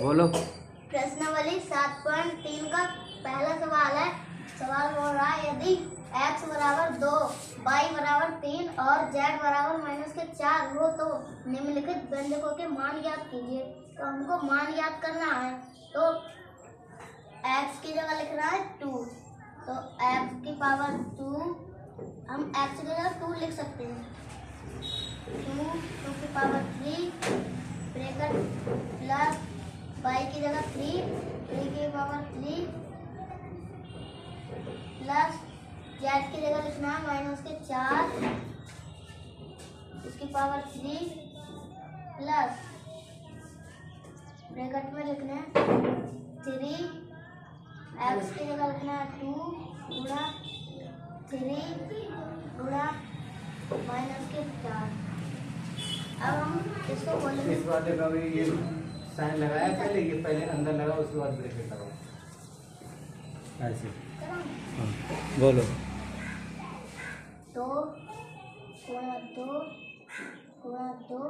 बोलो। प्रश्नावली 7.3 का पहला सवाल है। सवाल हो रहा है यदि x बराबर 2, y बराबर 3 और z बराबर -4 हो तो निम्नलिखित व्यंजकों के मान ज्ञात कीजिए। तो हमको मान ज्ञात करना है तो x की जगह लिखना है 2, तो x की पावर 2, हम x की जगह 2 लिख सकते हैं। 2 की पावर 3 ब्रैकेट प्लस y की जगह 3 की पावर 3 प्लस z की जगह लिखना है -4 इसकी पावर 3 प्लस ब्रैकेट में लिखना है 3 x की जगह लिखना है 2 गुणा 3 गुणा -4। अब हम इसको बोलेंगे इस वाले का भी ये साइन लगाया पहले, ये पहले अंदर लगा उसके बाद ब्रैकेट लगाओ ऐसे। हाँ, बोलो। 2 गुणा 2 गुणा 2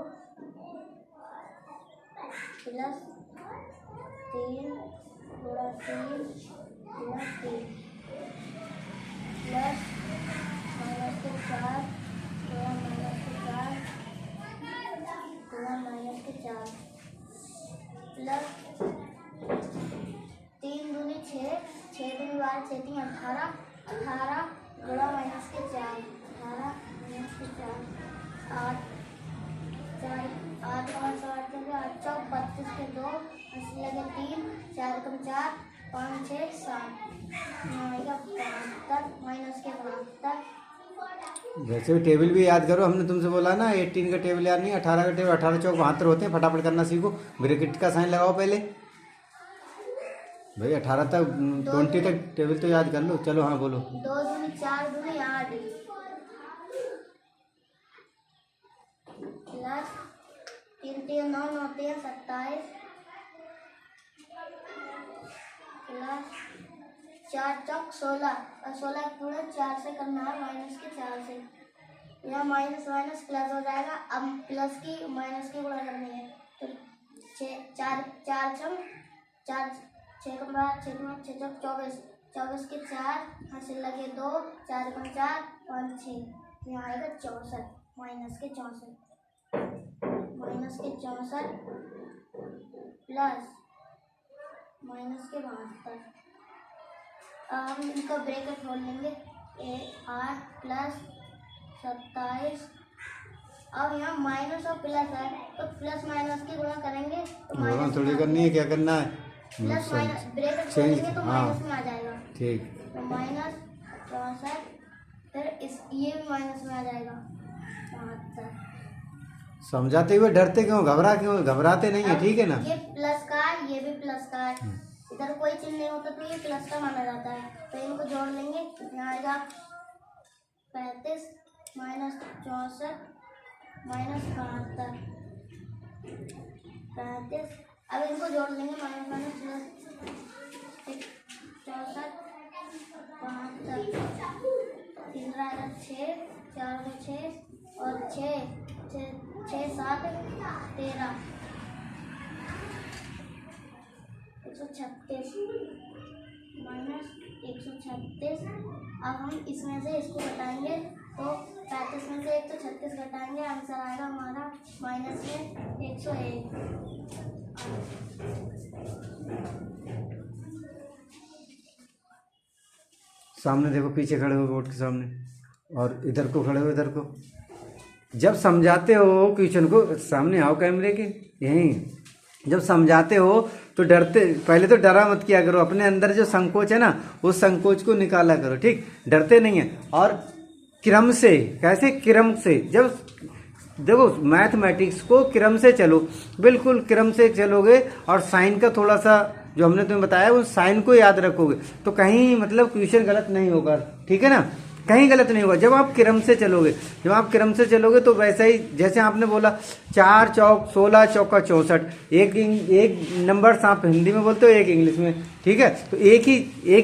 प्लस 3 गुणा 3 गुणा 3 प्लस -4 गुणा -4 गुणा -4 प्लस 3 दूनी 6, 6 दूनी 12, 6 तीन 18, 18 गुणा -4, 18 -4 8 8 8 चौक 32 के 2 80 लगे 3 4 कम 4 5 6 7 आएगा 72 माइनस के 72। वैसे भी टेबल भी याद करो, हमने तुमसे बोला ना 18 का टेबल याद नहीं, 18 का टेबल, 18 चौक 72 होते हैं, फटाफट करना सीखो। ब्रैकेट का साइन लगाओ पहले भाई, 18 तक 20 तक टेबल तो याद कर लो। चलो हाँ बोलो। 2 दूनी 4 दूनी 8 प्लस 3 3 9 9 3 27 प्लस 4 चौक 16 और 16 गुणा 4 से करना है -4 से, यहाँ माइनस माइनस प्लस हो जाएगा। अब प्लस की माइनस की गुणा करनी है तो 4 4 6 कम 12 6 कम 6 चौक 24 24 के 4 हासिल लगे 2 4 कम 4 5 6, यहाँ आएगा 64 माइनस के 64 प्लस माइनस के 72। अब हम इनका ब्रैकेट खोल लेंगे 8 प्लस 27। अब यहाँ माइनस और प्लस है तो प्लस माइनस की गुणा करेंगे तो माइनस थोड़ी करनी है, क्या करना है प्लस माइनस ब्रैकेट खोलेंगे तो माइनस में आ जाएगा। ठीक, तो -64 फिर इस ये भी माइनस में आ जाएगा 72। समझाते हुए डरते क्यों, घबराते नहीं है, ठीक है ना। ये प्लस का है, ये भी प्लस का है, इधर कोई चिन्ह नहीं होता तो ये प्लस का माना जाता है। तो इनको जोड़ लेंगे, यहाँ आएगा 35 -64 -72 35। अब इनको जोड़ लेंगे -64 72 3 आएगा 6 4 को 6 और 6 7 13 136 -136। अब हम इसमें से इसको घटाएंगे तो 35 में से 136 घटाएंगे, आंसर आएगा हमारा माइनस में 101। सामने देखो, पीछे खड़े हो बोर्ड के सामने, और इधर को खड़े हो, इधर को। जब समझाते हो क्वेश्चन को, सामने आओ कैमरे के, यहीं जब समझाते हो तो डरते, पहले तो डरा मत किया करो, अपने अंदर जो संकोच है ना उस संकोच को निकाला करो, ठीक। डरते नहीं है। और क्रम से, कैसे क्रम से, जब देखो मैथमेटिक्स को क्रम से चलो, बिल्कुल क्रम से चलोगे और साइन का थोड़ा सा जो हमने तुम्हें बताया उस साइन को याद रखोगे तो कहीं मतलब क्वेश्चन गलत नहीं होगा, ठीक है ना, कहीं गलत नहीं होगा। जब आप क्रम से चलोगे, तो वैसा ही जैसे आपने बोला 4 चौक 16 चौका 64, एक नंबर आप हिंदी में बोलते हो, एक इंग्लिश में, ठीक है। तो एक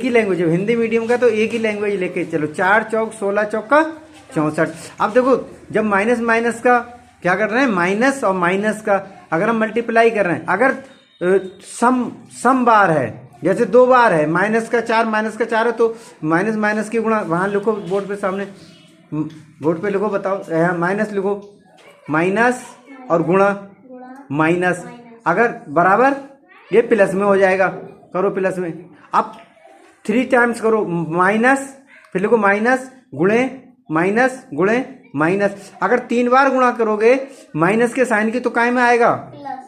ही लैंग्वेज है, हिंदी मीडियम का तो एक ही लैंग्वेज लेके चलो, 4 चौक 16 चौका 64। अब देखो जब माइनस माइनस का क्या कर रहे हैं, माइनस और माइनस का अगर हम मल्टीप्लाई कर रहे हैं, अगर सम बार है, जैसे 2 बार है, -4 है तो माइनस माइनस की गुणा, वहाँ लिखो बोर्ड पे सामने, बोर्ड पे लिखो, बताओ, यहाँ माइनस लिखो, माइनस और गुणा माइनस, अगर बराबर ये प्लस में हो जाएगा, करो प्लस में। अब 3 टाइम्स करो, माइनस, फिर लिखो माइनस गुणे माइनस, अगर 3 बार गुणा करोगे माइनस के साइन की तो काय में आएगा,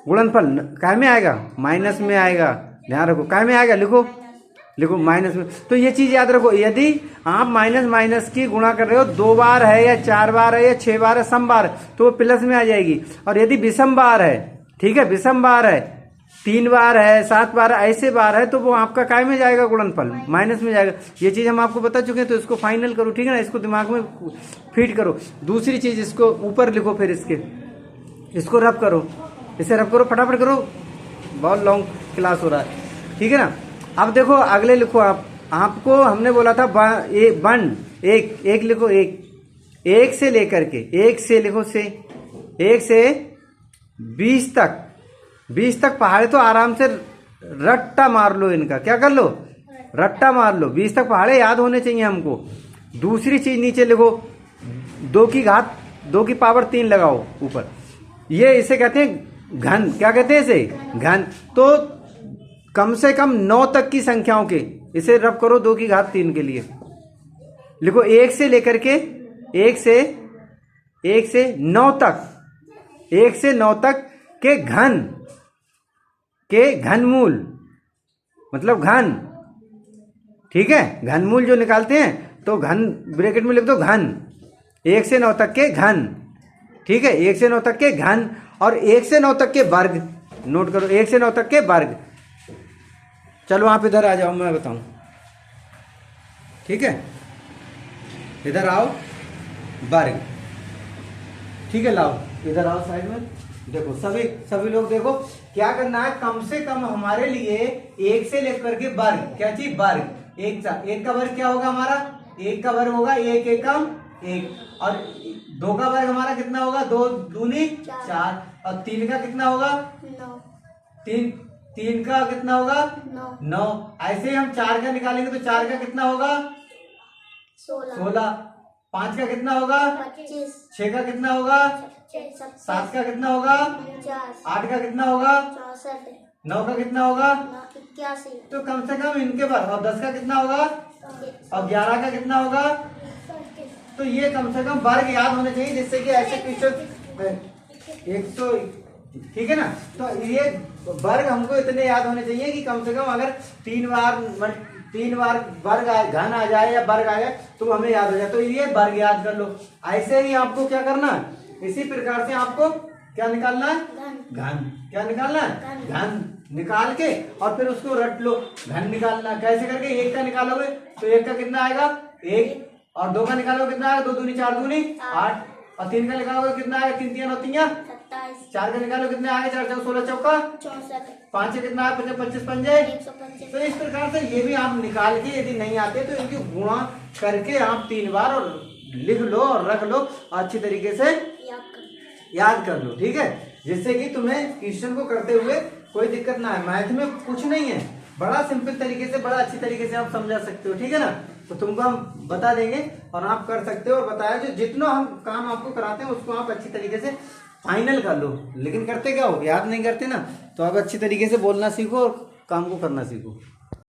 गुणनफल काय में आएगा, माइनस में आएगा, ध्यान रखो, काय में आएगा, लिखो माइनस में। तो ये चीज याद रखो, यदि आप माइनस माइनस की गुणा कर रहे हो 2 बार है या 4 बार है या 6 बार है, सम बार है, तो वो प्लस में आ जाएगी। और यदि विषम बार है, ठीक है, विषम बार है, 3 बार है, 7 बार है, ऐसे बार है, तो वो आपका काय में जाएगा, गुणनफल माइनस में जाएगा। ये चीज हम आपको बता चुके हैं, तो इसको फाइनल करो, ठीक है ना, इसको दिमाग में फीड करो। दूसरी चीज, इसको ऊपर लिखो, फिर इसको रब करो, इसे रब करो, फटाफट करो, बहुत लॉन्ग क्लास हो रहा है, ठीक है ना। अब देखो अगले लिखो, आपको हमने बोला था एक लिखो, एक से लेकर के, एक से लिखो, एक से 20 तक पहाड़े, तो आराम से रट्टा मार लो इनका, क्या कर लो, रट्टा मार लो, 20 तक पहाड़े याद होने चाहिए हमको। दूसरी चीज नीचे लिखो, 2 की पावर 3 लगाओ ऊपर, ये इसे कहते हैं घन, क्या कहते हैं इसे, घन। तो कम से कम 9 तक की संख्याओं के इसे रब करो, 2 की घात 3 के लिए लिखो, 1 से लेकर के 1 से 9 तक, 1 से 9 तक के घनमूल, मतलब घन, ठीक है, घनमूल जो निकालते हैं तो घन ब्रैकेट में लिख दो, घन, 1 से 9 तक के घन, ठीक है, 1 से 9 तक के घन, और 1 से 9 तक के वर्ग, नोट करो, 1 से 9 तक के वर्ग। चलो आप इधर आ जाओ, मैं बताऊं, ठीक है, इधर आओ, वर्ग, ठीक है, लाओ इधर आओ साइड में, देखो सभी लोग देखो, क्या करना है, कम से कम हमारे लिए 1 से लेकर के वर्ग, क्या चीज, वर्ग, एक का वर्ग क्या होगा हमारा, 1 का वर्ग होगा 1 एकम 1, और 2 का वर्ग हमारा कितना होगा, 2 दूनी 4, और 3 का कितना होगा 9, 3 का कितना होगा 9, ऐसे ही हम 4 का निकालेंगे तो 4 का कितना होगा 16, 5 का कितना होगा 25, 6 का कितना होगा 7 का कितना होगा 50, 8 का कितना होगा 64, 9 का कितना होगा 81, तो कम से कम इनके वर्ग, और 10 का कितना होगा, और 11 का कितना होगा, तो ये कम से कम वर्ग याद होने चाहिए, जिससे कि ऐसे क्वेश्चन 100, ठीक है ना। तो ये वर्ग हमको इतने याद होने चाहिए कि कम से कम अगर 3 बार वर्ग घन आ जाए या वर्ग आ जाए तो हमें याद हो जाए, तो ये वर्ग याद कर लो। ऐसे ही आपको क्या करना है, इसी प्रकार से आपको क्या निकालना है, घन, क्या निकालना है, घन निकाल के और फिर उसको रट लो, घन निकालना कैसे करके, 1 का निकालोगे तो 1 का कितना आएगा 1, और 2 का निकालोगे कितना आएगा, 2 दूनी 4 दूनी 8, और 3 का निकालोगे कितना आएगा, 3 3 9 3, 4 का निकालो कितने आएगा, 4 4 16 चौका 64, 5 से कितना आएगा 25 पंजे 125। तो इस प्रकार से ये भी आप निकाल के, यदि नहीं आते तो इनकी गुणा करके आप 3 बार और लिख लो और रख लो, अच्छी तरीके से याद कर लो, ठीक है, जिससे कि तुम्हें क्वेश्चन को करते हुए कोई दिक्कत ना है। मैथ में कुछ नहीं है, बड़ा सिंपल तरीके से, बड़ा अच्छी तरीके से आप समझा सकते हो, ठीक है ना। तो तुमको हम बता देंगे और आप कर सकते हो, और बताया जो जितना हम काम आपको कराते हैं उसको आप अच्छी तरीके से फाइनल कर लो। लेकिन करते क्या हो, याद नहीं करते ना, तो आप अच्छी तरीके से बोलना सीखो और काम को करना सीखो।